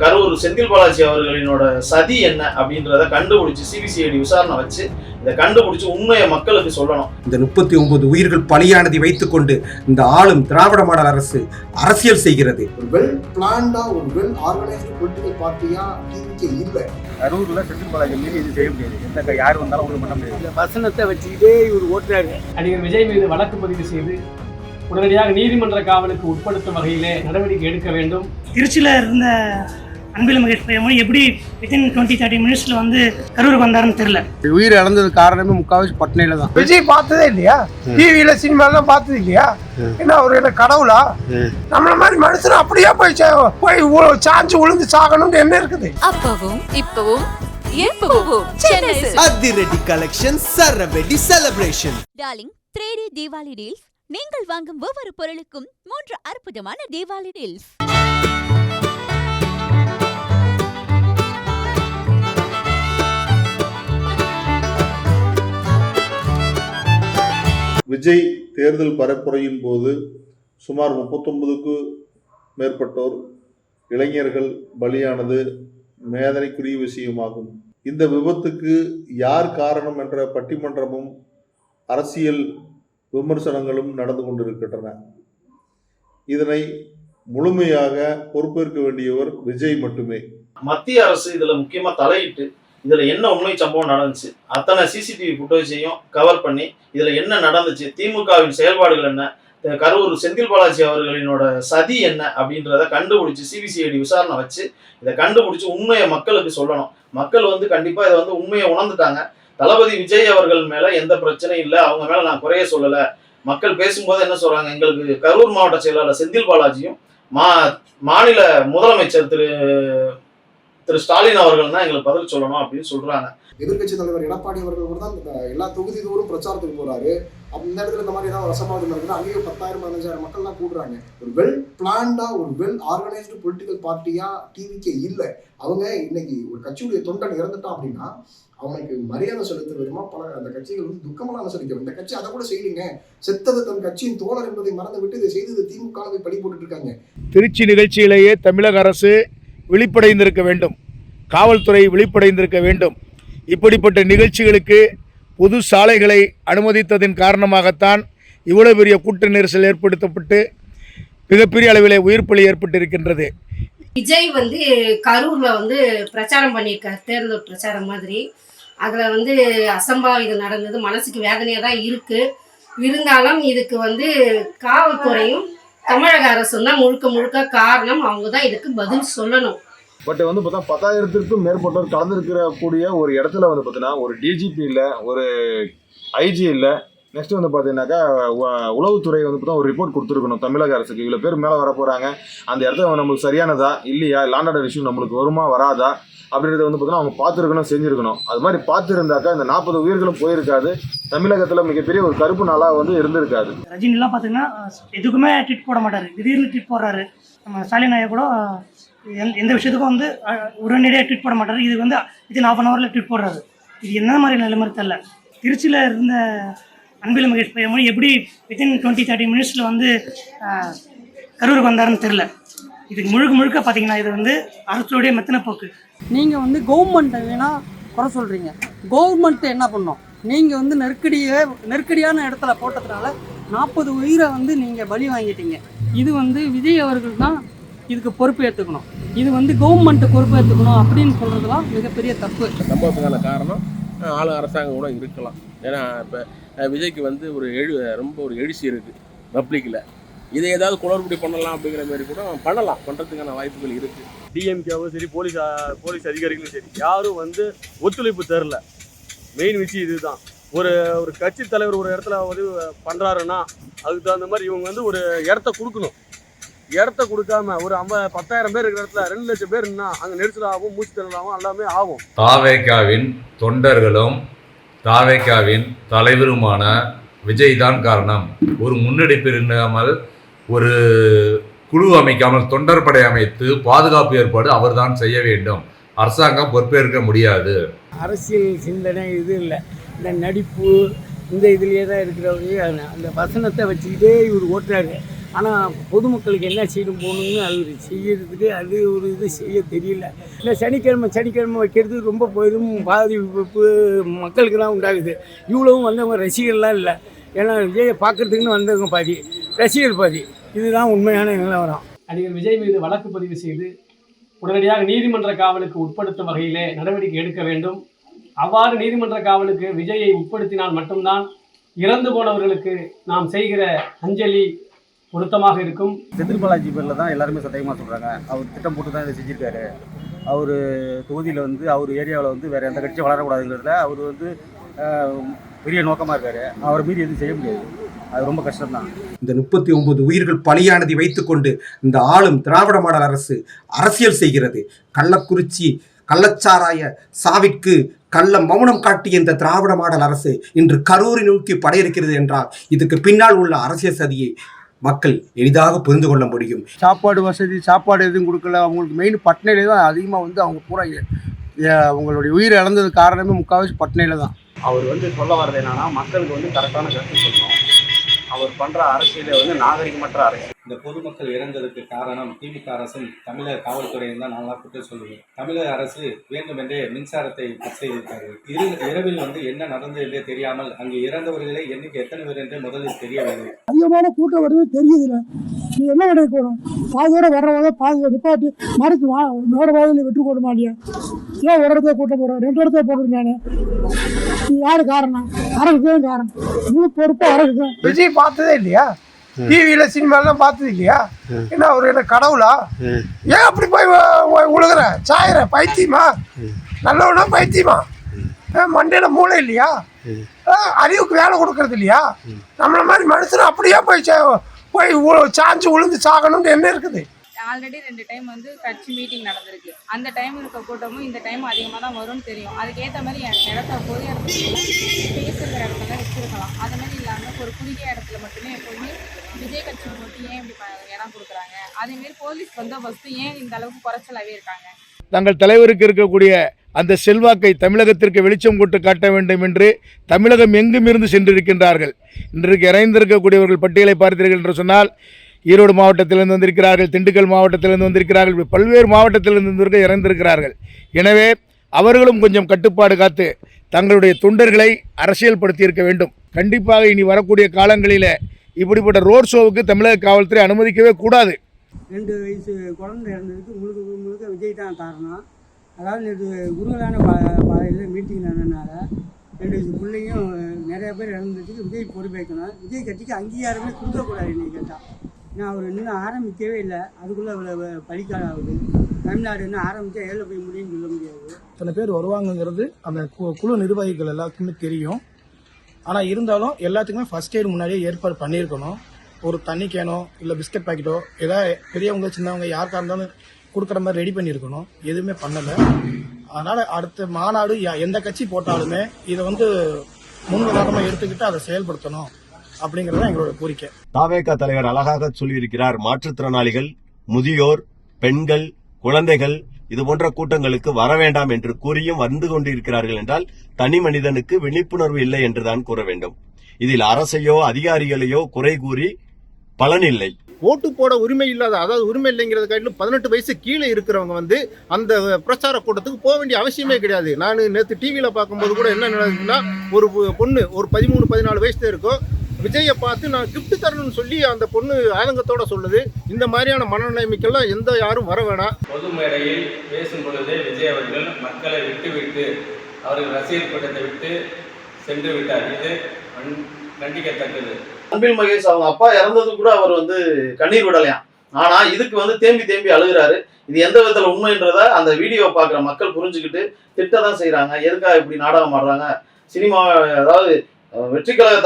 கரூர் செந்தில் பாலாஜி அவர்களினோட சதி என்ன அப்படின்றத கண்டுபிடிச்சு சிபிசிஐடி விசாரணை வச்சு இதை கண்டுபிடிச்சு உண்மையை மக்களுக்கு சொல்லணும். இந்த 39 உயிர்கள் பலியானதை வைத்துக்கொண்டு இந்த ஆளும் திராவிட மாடல் அரசு அரசியல் செய்கிறது. ஒரு வெல் பிளான்டா ஒரு வெல் ஆர்கனைஸ்டு பொலிட்டிக்கல் பார்ட்டியா டிவிகே இல்ல. கரூர்ல செந்தில் பாலாஜி மீது இது செய்ய முடியாது. எந்த யார் வந்தாலும் ஒன்றும் பண்ண முடியாது. இந்த வசனத்தை வச்சுக்கிட்டே இவர் ஓட்டுறாரு. நடிகர் விஜய் மீது வழக்கு பதிவு செய்து உடனடியாக நீதிமன்ற காவலுக்கு உட்படுத்தும் வகையிலே நடவடிக்கை எடுக்க வேண்டும். திருச்சியில் இருந்த அன்பில் மகேஷ் பையன் எப்படி வித்தின் 20-30 மினிட்ஸில் வந்து கரூருக்கு வந்தாருன்னு தெரியல. உயிர் இழந்தது காரணமே முக்கால்வாசி பட்னையில தான். விஜய் பார்த்ததே இல்லையா? டிவியில சினிமாலாம் பார்த்தது இல்லையா? என்ன அவர் என்ன கடவுளா? நம்மள மாதிரி மனுஷன் அப்படியே போய் சாஞ்சு விழுந்து சாகணும்னு என்ன இருக்குது? அப்பவும் இப்பவும் எப்பவும் அதிரடி கலெக்ஷன் சரவெடி celebration. Darling 3D Deepavali deals. நீங்கள் வாங்கும் ஒவ்வொரு பொருளுக்கும் 3 அற்புதமான தீபாவளி டீல்ஸ். விஜய் தேர்தல் பரப்புரையின் போது சுமார் 39க்கும் மேற்பட்டோர் இளைஞர்கள் பலியானது வேதனைக்குரிய விஷயமாகும். இந்த விபத்துக்கு யார் காரணம் என்ற பட்டிமன்றமும் அரசியல் விமர்சனங்களும் நடந்து கொண்டிருக்கின்றன. இதனை முழுமையாக பொறுப்பேற்க வேண்டியவர் விஜய் மட்டுமே. மத்திய அரசு இதுல முக்கியமா தலையிட்டு இதுல என்ன உண்மை சம்பவம் நடந்துச்சு, அத்தனை சிசிடிவி ஃபுட்டேஜையும் கவர் பண்ணி இதுல என்ன நடந்துச்சு, திமுகவின் செயல்பாடுகள் என்ன, கரூர் செந்தில் பாலாஜி அவர்களினோட சதி என்ன அப்படின்றத கண்டுபிடிச்சு சிபிசிஐடி விசாரணை வச்சு இதை கண்டுபிடிச்சு உண்மையை மக்களுக்கு சொல்லணும். மக்கள் கண்டிப்பா இதை உண்மையை உணர்ந்துட்டாங்க. தளபதி விஜய் அவர்கள் மேல எந்த பிரச்சனையும் இல்லை, அவங்க மேல நான் குறைய சொல்லலை. மக்கள் பேசும்போது என்ன சொல்றாங்க, எங்களுக்கு கரூர் மாவட்ட செயலாளர் செந்தில் பாலாஜியும் மாநில முதலமைச்சர் திரு ஸ்டாலின் அவர்கள் தான் எங்களுக்கு பதில் சொல்லணும் அப்படின்னு சொல்றாங்க. எதிர்கட்சி தலைவர் எடப்பாடி அவர்கள் கூட தான் எல்லா தொகுதி தோறும் பிரச்சாரத்துக்கு போறாரு. இந்த இடத்துல இந்த மாதிரி ஏதாவது ரசமாவது நடக்குது, அங்கேயும் 10,000-15,000 மக்கள் தான் கூடுறாங்க. ஒரு வெல் பிளான்டா ஒரு வெல் ஆர்கனைஸ்டு பொலிட்டிக்கல் பார்ட்டியா டிவிகே இல்ல. அவங்க இன்னைக்கு ஒரு கட்சியுடைய தொண்டன் இறந்துட்டான் அப்படின்னா அவனுக்கு மரியாதை செலுத்த விதமா பல அந்த கட்சிகள் துக்கமெல்லாம் அனுசரிக்க. இந்த கட்சி அதை கூட செய்யுங்க, செத்தது தன் கட்சியின் தோழர் என்பதை மறந்து விட்டு இதை செய்தது திமுக பழி போட்டுட்டு இருக்காங்க. திருச்சி நிகழ்ச்சியிலேயே தமிழக அரசு விழிப்படைந்திருக்க வேண்டும், காவல்துறை விழிப்படைந்திருக்க வேண்டும். இப்படிப்பட்ட நிகழ்ச்சிகளுக்கு பொது சாலைகளை அனுமதித்ததின் காரணமாகத்தான் இவ்வளவு பெரிய கூட்ட நெரிசல் ஏற்படுத்தப்பட்டு மிகப்பெரிய அளவிலே உயிர் பலி ஏற்பட்டிருக்கின்றது. விஜய் கரூர்ல பிரச்சாரம் பண்ணியிருக்காரு, தேர்தல் பிரச்சாரம் மாதிரி. அதுல அசம்பாவிதம் நடந்தது, மனசுக்கு வேதனையா தான் இருக்கு. இருந்தாலும் இதுக்கு காவல்துறையும் தமிழக அரசும் தான் முழுக்க முழுக்க காரணம். அவங்க தான் இதுக்கு பதில் சொல்லணும். பட் பார்த்தா 10,000க்கும் மேற்பட்டோர் கலந்துருக்கிற கூடிய ஒரு இடத்துல பார்த்தீங்கன்னா ஒரு டிஜிபி இல்லை, ஒரு ஐஜி இல்லை. நெக்ஸ்ட் பார்த்தீங்கன்னாக்கா உளவுத்துறை பார்த்தா ஒரு ரிப்போர்ட் கொடுத்துருக்கணும் தமிழக அரசுக்கு. இவ்வளோ பேர் மேலே வர போகிறாங்க, அந்த இடத்துல நம்மளுக்கு சரியானதா இல்லையா, லாண்ட் ஆர்டர் இஷ்யூ நம்மளுக்கு வருமா வராதா அப்படின்றத பார்த்தீங்கன்னா அவங்க பார்த்துருக்கணும், செஞ்சுருக்கணும். அது மாதிரி பார்த்துருந்தாக்கா இந்த 40 உயிர்களும் போயிருக்காது. தமிழகத்தில் மிகப்பெரிய ஒரு கருப்பு நாளாக இருந்திருக்காது. ரஜினிலாம் பார்த்தீங்கன்னா எதுக்குமே ட்வீட் போட மாட்டார், திடீர்னு ட்வீட் போடுறாரு. நம்ம ஸ்டாலின் ஐயா கூட எந்த விஷயத்துக்கும் உடனடியாக ட்வீட் போட மாட்டார். இது வித்தின் ½ ஹவரில் ட்வீட் போடுறாரு. இது என்ன மாதிரி நிலைமை தெரியல. திருச்சியில் இருந்த அன்பில் மகேஷ் பையன் எப்படி வித்தின் 20-30 மினிட்ஸில் கரூருக்கு வந்தாருன்னு தெரில. இதுக்கு முழுக்க பார்த்தீங்கன்னா இது அரசுடைய மெத்தன போக்கு. நீங்கள் கவர்மெண்ட்டை வேணால் குறை சொல்கிறீங்க, கவர்மெண்ட்டு என்ன பண்ணோம்? நீங்கள் நெருக்கடியான இடத்துல போட்டதுனால 40 உயிரை நீங்கள் பலி வாங்கிட்டீங்க. இது விஜய் அவர்கள் தான் இதுக்கு பொறுப்பு ஏற்றுக்கணும். இது கவர்மெண்ட்டு பொறுப்பு ஏற்றுக்கணும் அப்படின்னு சொல்கிறதுலாம் மிகப்பெரிய தப்பு. சம்பவத்துக்கான காரணம் அரசாங்கம் கூட இருக்கலாம். ஏன்னா இப்போ விஜய்க்கு ரொம்ப ஒரு எழுச்சி இருக்குது பப்ளிக்கில். இதை ஏதாவது குளறுபடி பண்ணலாம் அப்படிங்கிற மாதிரி கூட பண்ணுறதுக்கான வாய்ப்புகள் இருக்குது. டிஎம்கேவும் சரி, போலீஸ் அதிகாரிகளும் சரி, யாரும் ஒத்துழைப்பு தரல. மெயின் விஷயம் இதுதான். ஒரு கட்சி தலைவர் ஒரு இடத்துல பண்ணுறாருன்னா அதுக்கு தகுந்த மாதிரி இவங்க ஒரு இடத்த கொடுக்கணும். இடத்த கொடுக்காம ஒரு 10,000 பேர் இருக்கிற இடத்துல 2 லட்சம் பேர் அங்கே நெரிசலாகவும் மூச்சு திணறலாகவும் எல்லாமே ஆகும். தாவேகாவின் தொண்டர்களும் தாவேகாவின் தலைவருமான விஜய் தான் காரணம். ஒரு முன்னெடுப்பு இல்லாமல், ஒரு குழு அமைக்காமல், தொண்டர் படை அமைத்து பாதுகாப்பு ஏற்பாடு அவர்தான் செய்ய வேண்டும். அரசாங்கம் பொறுப்பேற்க முடியாது. அரசியல் சிந்தனை இது இல்லை, இந்த நடிப்பு இந்த இதுலேயே தான் இருக்கிறவங்க. அந்த வசனத்தை வச்சுக்கிட்டே இவர் ஓட்டுறாரு. ஆனால் பொதுமக்களுக்கு என்ன செய்யணும் போகணுன்னு அது செய்யறதுக்கு அது ஒரு இது செய்ய தெரியல. இல்லை சனிக்கிழமை வைக்கிறது ரொம்ப பெரும் பாதிப்பு மக்களுக்கு தான் உண்டாகுது. இவ்வளவும் வந்தவங்க ரசிகர்லாம் இல்லை. ஏன்னா விஜயை பார்க்குறதுக்குன்னு வந்தவங்க பாதி, ரசிகர் பாதி. இதுதான் உண்மையான நிலவரம். நடிகர் விஜய் மீது வழக்கு பதிவு செய்து உடனடியாக நீதிமன்ற காவலுக்கு உட்படுத்தும் வகையிலே நடவடிக்கை எடுக்க வேண்டும். அவ்வாறு நீதிமன்ற காவலுக்கு விஜயை உட்படுத்தினால் மட்டும்தான் இறந்து போனவர்களுக்கு நாம் செய்கிற அஞ்சலி பொருத்தமாக இருக்கும். செந்தில் பாலாஜி பேரில் தான் எல்லாருமே சந்தேகமாக சொல்கிறாங்க. அவர் திட்டம் போட்டு தான் இதை செஞ்சுருக்காரு. அவர் தொகுதியில் வந்து அவர் ஏரியாவில் வந்து வேறு எந்த கட்சியும் வளரக்கூடாதுங்கிறதுல அவர் வந்து பெரிய நோக்கமாக இருக்கார். அவர் மீறி எதுவும் செய்ய முடியாது. அது ரொம்ப கஷ்டம்தான். இந்த 39 உயிர்கள் பலியானதை வைத்துக்கொண்டு இந்த ஆளும் திராவிட மாடல் அரசு அரசியல் செய்கிறது. கள்ளக்குறிச்சி கள்ளச்சாராய சாவிற்கு கள்ள மௌனம் காட்டிய இந்த திராவிட மாடல் அரசு இன்று கரூரை நோக்கி படையெடுக்கிறது என்றால் இதுக்கு பின்னால் உள்ள அரசியல் சதியை மக்கள் எளிதாக புரிந்து கொள்ள முடியும். சாப்பாடு வசதி, சாப்பாடு எதுவும் கொடுக்கல. அவங்களுக்கு மெயின் பட்னையில தான் அதிகமாக வந்து அவங்க பூரா அவங்களுடைய உயிர் இழந்தது காரணமே முக்கால்வாசி பட்னையில தான். அவர் வந்து சொல்ல வர்றது என்னன்னா, மக்களுக்கு வந்து கரெக்டான கருத்து சொல்லணும். அவர் பண்ணுற அரசியலை வந்து நாகரிகமற்ற அரசியல். இந்த பொதுமக்கள் இறந்ததற்கு காரணம் திமுக அரசும் தமிழக காவல்துறையும் தான் நல்லா குற்றம் சொல்லுவேன். தமிழக அரசு வேண்டுமென்றே மின்சாரத்தை கட் செய்திருக்கார்கள். இரவில் வந்து என்ன நடந்தது என்றே தெரியாமல் அங்கு இறந்தவர்களை எண்ணிக்கை எத்தனை பேர் என்று முதலில் தெரியவில்லை. அதிகமான கூட்டம் வருது தெரியுதுல்ல. நீ என்ன கிடைக்கணும்? பாதியோட வர்றவாத பாதி நிப்பாட்டி மறுத்து வேற வாதில் விட்டு போட மாட்டியா? ஏன் ஒரு இடத்துல கூட்டம் போடுறேன், 2 இடத்துல போடுறேன் நான். யாரு காரணம்? அரசு தான் காரணம். முழு பொறுப்பு அரசு தான். விஜய் பார்த்ததே இல்லையா? டிவியில சினிமாலாம் பார்த்தது இல்லையா? என்ன அவர் என்ன கடவுளா? ஏன் அப்படி போய் உழுகுற சாயிற? பைத்தியமா? நல்லவனா பைத்தியமா? மண்டையில மூளை இல்லையா? அறிவுக்கு வேலை கொடுக்கறது இல்லையா? நம்மள மாதிரி மனுஷன் அப்படியே போய் சாஞ்சு உளுந்து சாகணும்னு என்ன இருக்குது? ஆல்ரெடி 2 டைம் வந்து கட்சி மீட்டிங் நடந்திருக்கு. அந்த டைம் இருக்க கூட்டமும் இந்த டைம் அதிகமாக தான் வரும்னு தெரியும். அதுக்கேற்ற மாதிரி இடத்த பொது இடத்துல பேசுகிற இடத்துல வச்சுருக்கலாம். அது மாதிரி இல்லாமல் ஒரு குறுகிய இடத்துல மட்டுமே எப்போதுமே விஜய் கட்சிக்கு மட்டும் ஏன் இப்படி இடம் கொடுக்குறாங்க? அதேமாரி போலீஸ் பந்தோபஸ்து ஏன் இந்த அளவுக்கு குறைச்சலாகவே இருக்காங்க? தங்கள் தலைவருக்கு இருக்கக்கூடிய அந்த செல்வாக்கை தமிழகத்திற்கு வெளிச்சம் கொண்டு காட்ட வேண்டும் என்று தமிழகம் எங்கும் இருந்து சென்றிருக்கின்றார்கள். இன்றைக்கு இறைந்திருக்கக்கூடியவர்கள் பட்டியலை பார்த்தீர்கள் என்று சொன்னால் ஈரோடு மாவட்டத்திலிருந்து வந்திருக்கிறார்கள், திண்டுக்கல் மாவட்டத்திலிருந்து வந்திருக்கிறார்கள், பல்வேறு மாவட்டத்திலிருந்து இறந்திருக்கிறார்கள். எனவே அவர்களும் கொஞ்சம் கட்டுப்பாடு காத்து தங்களுடைய தொண்டர்களை அரசியல் படுத்தியிருக்க வேண்டும். கண்டிப்பாக இனி வரக்கூடிய காலங்களில் இப்படிப்பட்ட ரோட் ஷோவுக்கு தமிழக காவல்துறை அனுமதிக்கவே கூடாது. 2 வயசு குழந்தை இறந்ததுக்கு முழுக்க விஜய் தான் காரணம். அதாவது நேற்று குறுகலான பாதையில் மீட்டிங் நடந்ததுனால 2 வயசு பிள்ளையும் நிறைய பேர் இறந்ததுக்கு விஜய் பொறுப்பேற்கணும். விஜய் கட்சிக்கு அங்கீகாரமே கொடுக்கக்கூடாது. இன்னைக்கு கேட்டால் நான் அவர் இன்னும் ஆரம்பிக்கவே இல்லை, அதுக்குள்ளே இவ்வளோ பலிக்காலம் ஆகுது. தமிழ்நாடு இன்னும் ஆரம்பித்தா ஏழில் போய் முடியும்னு சொல்ல முடியாது. இத்தனை பேர் வருவாங்கங்கிறது அந்த குழு நிர்வாகிகள் எல்லாத்துக்குமே தெரியும். ஆனால் இருந்தாலும் எல்லாத்துக்குமே ஃபர்ஸ்ட் எய்ட் முன்னாடியே ஏற்பாடு பண்ணியிருக்கணும். ஒரு தண்ணி கேனோ இல்லை பிஸ்கட் பாக்கெட்டோ ஏதாவது பெரியவங்க சின்னவங்க யாருக்காக இருந்தாலும் கொடுக்குற மாதிரி ரெடி பண்ணியிருக்கணும். எதுவுமே பண்ணலை. அதனால் அடுத்த மாநாடு எந்த கட்சி போட்டாலுமே இதை வந்து முன்னுதாரணமாக எடுத்துக்கிட்டு அதை செயல்படுத்தணும் அப்படிங்கிறது எங்களோட கோரிக்கை. தாவேகா தலைவர் அழகாக சொல்லியிருக்கிறார், மாற்றுத்திறனாளிகள், முதியோர், பெண்கள், குழந்தைகள் இது போன்ற கூட்டங்களுக்கு வர வேண்டாம் என்று கூறியும் வந்து கொண்டிருக்கிறார்கள் என்றால் தனி மனிதனுக்கு விழிப்புணர்வு இல்லை என்றுதான் கூற வேண்டும். இதில் அரசையோ அதிகாரிகளையோ குறை கூறி பலனில்லை. ஓட்டு போட உரிமை இல்லாத, அதாவது உரிமை இல்லைங்கிறது காட்டிலும் 18 வயசு கீழே இருக்கிறவங்க வந்து அந்த பிரச்சார கூட்டத்துக்கு போக வேண்டிய அவசியமே கிடையாது. நான் நேற்று டிவியில் பார்க்கும்போது கூட என்ன நடக்குதுன்னா, ஒரு பொண்ணு ஒரு 13-14 வயசு இருக்கும், விஜயை பார்த்து நான் கிஃப்ட் தரணும்னு சொல்லி அந்த பொண்ணு ஆதங்கத்தோட சொல்லுது. இந்த மாதிரியான மனநிலைமைக்கெல்லாம் யாரும் வர வேணாம். பொது மேடையில் பேசும் பொழுதே விஜய் அவர்கள் மக்களை விட்டு அவர்கள் ரசிகர் கூட்டத்தை விட்டு சென்று விட்டார். இது கண்டிக்கத்தக்கது. அன்பில் மகேஷ் அவங்க அப்பா இறந்தது கூட அவர் வந்து கண்ணீர் விடலையாம். ஆனா இதுக்கு வந்து தேம்பி அழுகிறாரு. இது எந்த விதத்துல உண்மைன்றத அந்த வீடியோ பாக்குற மக்கள் புரிஞ்சுக்கிட்டு திட்டதான் செய்யறாங்க. எதுக்காக இப்படி நாடகம் ஆடுறாங்க? சினிமா, அதாவது வெற்றி கழக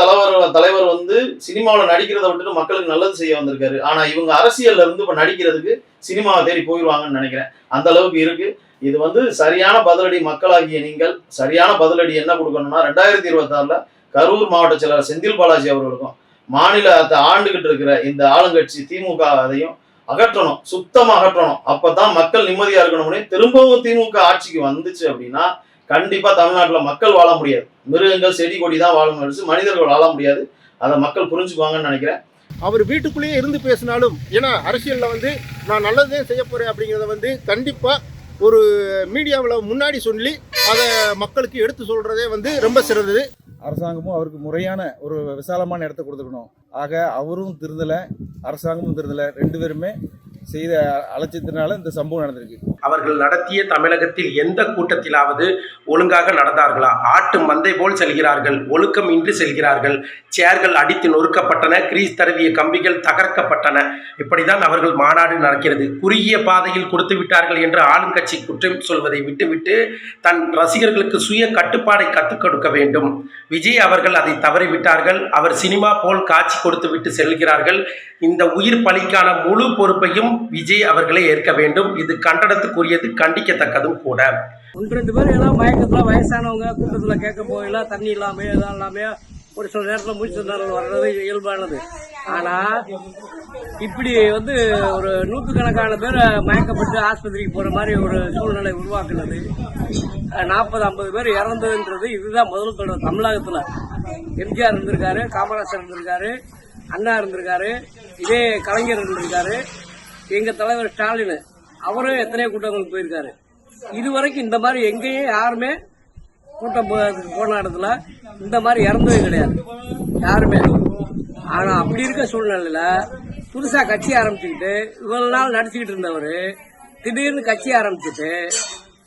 தலைவர் வந்து சினிமாவில் நடிக்கிறத விட்டுட்டு மக்களுக்கு நல்லது செய்ய வந்திருக்காரு. ஆனா இவங்க அரசியல்ல இருந்து இப்ப நடிக்கிறதுக்கு சினிமாவை தேடி போயிடுவாங்கன்னு நினைக்கிறேன். அந்த அளவுக்கு இருக்கு. இது வந்து சரியான பதிலடி. மக்களாகிய நீங்கள் சரியான பதிலடி என்ன கொடுக்கணும்னா, 2026 கரூர் மாவட்ட செயலர் செந்தில் பாலாஜி அவர்களுக்கும் மாநிலத்தை ஆண்டுகிட்டு இருக்கிற இந்த ஆளுங்கட்சி திமுக அதையும் அகற்றணும், சுத்தமா அகற்றணும். அப்பதான் மக்கள் நிம்மதியா இருக்கணும்னே. திரும்பவும் திமுக ஆட்சிக்கு வந்துச்சு அப்படின்னா கண்டிப்பா தமிழ்நாட்டுல மக்கள் வாழ முடியாது. மிருகங்கள் செடி கொடி தான் வாழ முடியாது, மனிதர்கள் வாழ முடியாது. அதை மக்கள் புரிஞ்சுக்குவாங்கன்னு நினைக்கிறேன். அவர் வீட்டுக்குள்ளேயே இருந்து பேசினாலும், ஏன்னா அரசியலில் வந்து நான் நல்லதே செய்ய போகிறேன் அப்படிங்கிறத வந்து கண்டிப்பாக ஒரு மீடியாவில் முன்னாடி சொல்லி அதை மக்களுக்கு எடுத்து சொல்கிறதே வந்து ரொம்ப சிறந்தது. அரசாங்கமும் அவருக்கு முறையான ஒரு விசாலமான இடத்த கொடுத்துக்கணும். ஆக அவரும் திருந்தலை, அரசாங்கமும் திருந்தலை, 2 பேருமே செய்த அலட்சியத்தினால இந்த சம்பவம் நடந்திருக்கு. அவர்கள் நடத்திய தமிழகத்தில் எந்த கூட்டத்திலாவது ஒழுங்காக நடந்தார்களா? ஆட்டு மந்தை போல் செல்கிறார்கள், ஒழுக்கம் இன்றி செல்கிறார்கள். சேர்கள் அடித்து நொறுக்கப்பட்டன, கிரீஸ் தடவிய கம்பிகள் தகர்க்கப்பட்டன. இப்படிதான் அவர்கள் மாநாடு நடக்கிறது. குறுகிய பாதையில் கொடுத்து விட்டார்கள் என்று ஆளுங்கட்சி குற்றம் சொல்வதை விட்டுவிட்டு தன் ரசிகர்களுக்கு சுய கட்டுப்பாடை கற்றுக் கொடுக்க வேண்டும். விஜய் அவர்கள் அதை தவறிவிட்டார்கள். அவர் சினிமா போல் காட்சி கொடுத்து விட்டு செல்கிறார்கள். இந்த உயிர் பலிக்கான முழு பொறுப்பையும் விஜய் அவர்களே ஏற்க வேண்டும். இது கண்டனத்துக்குரியது, கண்டிக்கத்தக்கதும் கூட. 1-2 பேர் எல்லாம் மயக்கத்தில் வயசானவங்க கூட்டத்தில் கேட்க போகல, தண்ணி இல்லாம எதாவது இல்லாம ஒரு சில நேரத்தில் மூச்சு திணறல் வர்றது இயல்பானது. ஆனால் இப்படி வந்து ஒரு 100கணக்கான பேர் மயக்கப்பட்டு ஆஸ்பத்திரிக்கு போகிற மாதிரி ஒரு சூழ்நிலை உருவாக்குனது, 40-50 பேர் இறந்ததுன்றது இதுதான் முதல் தொடர். தமிழகத்தில் எம்ஜிஆர் இருந்திருக்காரு, காமராஜர் இருந்திருக்காரு, அண்ணா இருந்திருக்காரு, இதே கலைஞர் இருந்திருக்காரு, எங்கள் தலைவர் ஸ்டாலின் அவரும் எத்தனையோ கூட்டங்களுக்கு போயிருக்காரு. இதுவரைக்கும் இந்த மாதிரி எங்கேயும் யாருமே கூட்டம் போன இடத்துல இந்த மாதிரி இறந்ததே கிடையாது யாருமே. ஆனா அப்படி இருக்க சூழ்நிலையில புதுசா கட்சி ஆரம்பிச்சுக்கிட்டு இவ்வளவு நாள் நடிச்சுக்கிட்டு இருந்தவர் திடீர்னு கட்சி ஆரம்பிச்சுட்டு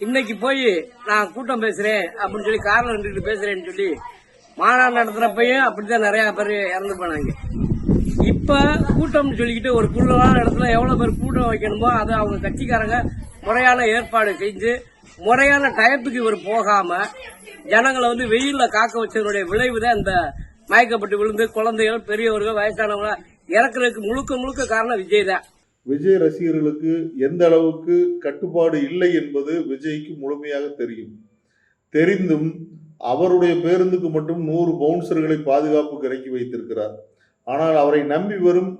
இன்னைக்கு போய் நான் கூட்டம் பேசுறேன் அப்படின்னு சொல்லி கார்ல நின்றுட்டு பேசுறேன்னு சொல்லி மாநாடு நடத்துறப்பையும் அப்படித்தான் நிறைய பேர் இறந்து போனாங்க. இப்ப கூட்டம்னு சொல்லிக்கிட்டு ஒரு குழுவான இடத்துல எவ்வளவு பேர் கூட்டம் வைக்கணுமோ அதை அவங்க கட்சிக்காரங்க முறையான ஏற்பாடு செஞ்சு முறையான டயத்துக்கு இவர் போகாம ஜனங்களை வந்து வெயில்ல காக்க வச்சதனுடைய விளைவு தான் இந்த மயக்கப்பட்டு விழுந்து குழந்தைகள், பெரியவர்கள், வயசானவங்க இறக்குறதுக்கு முழுக்க காரணம் விஜய் தான். விஜய் ரசிகர்களுக்கு எந்த அளவுக்கு கட்டுப்பாடு இல்லை என்பது விஜய்க்கு முழுமையாக தெரியும். தெரிந்தும் அவருடைய பேருந்துக்கு மட்டும் 100 பவுன்சர்களை பாதுகாப்புக்கு இறக்கி வைத்திருக்கிறார். ஆனால் அவரை நம்பி வரும்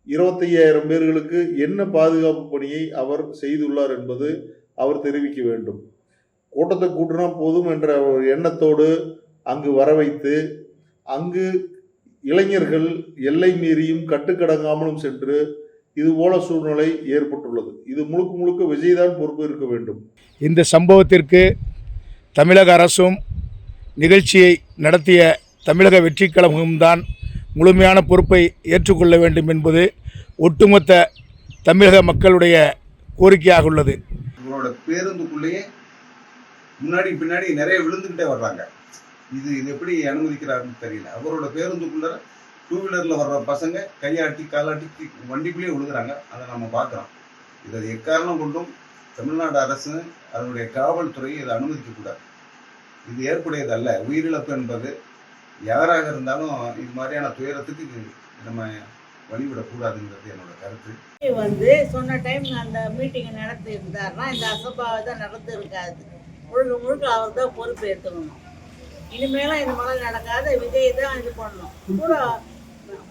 25,000 பேர்களுக்கு என்ன பாதுகாப்பு பணியை அவர் செய்துள்ளார் என்பது அவர் தெரிவிக்க வேண்டும். கூட்டத்தை கூட்டினா போதும் என்ற ஒரு எண்ணத்தோடு அங்கு வர வைத்து அங்கு இளைஞர்கள் எல்லை மீறியும் கட்டுக்கடங்காமலும் சென்று இதுபோல சூழ்நிலை ஏற்பட்டுள்ளது. இது முழுக்க விஜய் தான் பொறுப்பு இருக்க வேண்டும். இந்த சம்பவத்திற்கு தமிழக அரசும் நிகழ்ச்சியை நடத்திய தமிழக வெற்றிக் கழகம்தான் முழுமையான பொறுப்பை ஏற்றுக்கொள்ள வேண்டும் என்பது ஒட்டுமொத்த தமிழக மக்களுடைய கோரிக்கையாக உள்ளது. இவரோட பேருந்துக்குள்ளேயே முன்னாடி பின்னாடி நிறைய விழுந்துக்கிட்டே வர்றாங்க. இது எப்படி அனுமதிக்கிறாருன்னு தெரியல. அவரோட பேருந்துக்குள்ள 2 வீலரில் வர்ற பசங்க கையாட்டி காலாட்டி வண்டிக்குள்ளேயே விழுகிறாங்க. அதை நம்ம பார்க்குறோம். இதை எக்காரணம் கொண்டும் தமிழ்நாடு அரசு அதனுடைய காவல்துறை இதை அனுமதிக்கக்கூடாது. இது ஏற்புடையதல்ல. உயிரிழப்பு என்பது யாராக இருந்தாலும் இது மாதிரியான துயரத்துக்கு நம்ம வழிவிடக்கூடாதுங்கிறது என்னோட கருத்து. வந்து சொன்ன டைம் அந்த மீட்டிங் நடத்தி இருந்தாருன்னா இந்த அசம்பாவிதம் நடந்து இருக்காது. முழுக்க அவர் தான் பொறுப்பு எடுத்துக்கணும். இனிமேலும் இந்த மாதிரி நடக்காத விஜய் தான் இது பண்ணணும். கூட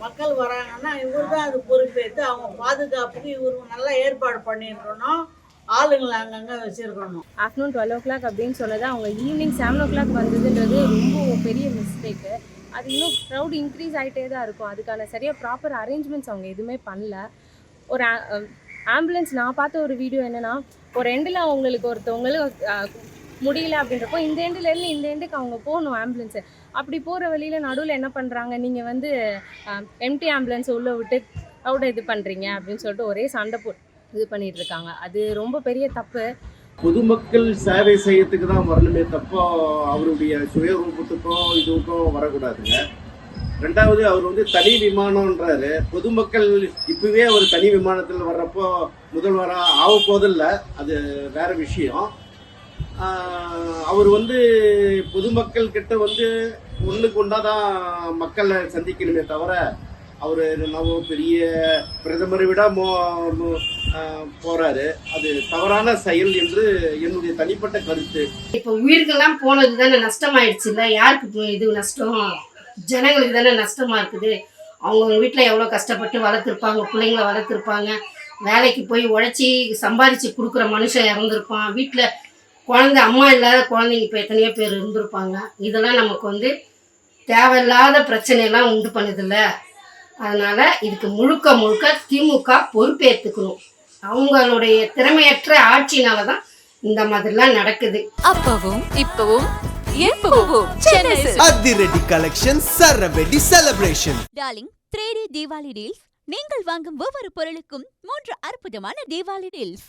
மக்கள் வராங்கன்னா இவர் தான் அது பொறுப்பேற்று அவங்க பாதுகாப்புக்கு இவர் நல்லா ஏற்பாடு பண்ணிருக்கணும். ஆளுங்களை அங்கங்கே வச்சுருக்கணும். ஆஃப்டர்நூன் 12 o'clock அப்படின்னு சொன்னது அவங்க ஈவினிங் 7 o'clock வந்ததுன்றது ரொம்ப பெரிய மிஸ்டேக்கு. அது இன்னும் க்ரௌட் இன்க்ரீஸ் ஆகிட்டே தான் இருக்கும். அதுக்கான சரியாக ப்ராப்பர் அரேஞ்ச்மெண்ட்ஸ் அவங்க எதுவுமே பண்ணல. ஒரு ஆம்புலன்ஸ் நான் பார்த்த ஒரு வீடியோ என்னென்னா, ஒரு எண்டில் அவங்களுக்கு ஒருத்தவங்களுக்கு முடியல அப்படின்றப்போ இந்த எண்டுலேருந்து இந்த எண்டுக்கு அவங்க போகணும் ஆம்புலன்ஸு. அப்படி போகிற வழியில் நடுவில் என்ன பண்ணுறாங்க, நீங்கள் வந்து எம்டி ஆம்புலன்ஸை உள்ளே விட்டு க்ரௌடை இது பண்ணுறீங்க அப்படின்னு சொல்லிட்டு ஒரே சண்டை இது பண்ணிட்டு இருக்காங்க. அது ரொம்ப பெரிய தப்பு. பொதுமக்கள் சேவை செய்யறதுக்கு தான் வரணுமே தப்போ அவருடைய சுயரூபத்துக்கும் இதுக்கும் வரக்கூடாதுங்க. 2வது அவர் வந்து தனி விமானம்ன்றாரு. பொதுமக்கள் இப்பவே ஒரு தனி விமானத்தில் வர்றப்போ முதல்வராக ஆக போதில்ல, அது வேற விஷயம். அவர் வந்து பொதுமக்கள் கிட்ட வந்து ஒன்றுக்கு ஒன்றாதான் மக்களை சந்திக்கணுமே தவிர அவர் நம்ம பெரிய பிரதமரை விட போறாரு. அது தவறான செயல் என்று என்னுடைய தனிப்பட்ட கருத்து. இப்போ உயிர்கள்லாம் போனது தானே நஷ்டமாயிடுச்சு இல்லை? யாருக்கு இது நஷ்டம்? ஜனங்களுக்கு தானே நஷ்டமா இருக்குது. அவங்க வீட்டில் எவ்வளோ கஷ்டப்பட்டு வளர்த்துருப்பாங்க, பிள்ளைங்களை வளர்த்துருப்பாங்க, வேலைக்கு போய் உழைச்சி சம்பாதிச்சு கொடுக்குற மனுஷன் இறந்துருப்பான். வீட்டில் குழந்தை அம்மா இல்லாத குழந்தைங்க இப்போ எத்தனையோ பேர் இருந்திருப்பாங்க. இதெல்லாம் நமக்கு வந்து தேவையில்லாத பிரச்சனையெல்லாம் உண்டு பண்ணுதில்ல. அதனால இதுக்கு முழுக்க முழுக்க திமுக பொறுப்பேற்றுக்கணும். அவங்களுடைய திறமையற்ற ஆட்சினால தான் இந்த மாதிரிலாம் நடக்குது. அப்பவும் இப்பவும் எப்பவும் அதிரடி கலெக்ஷன், சரவெடி celebration. Darling 3D Deepavali deals. நீங்கள் வாங்கும் ஒவ்வொரு பொருளுக்கும் 3 அற்புதமான தீபாவளி டீல்ஸ்.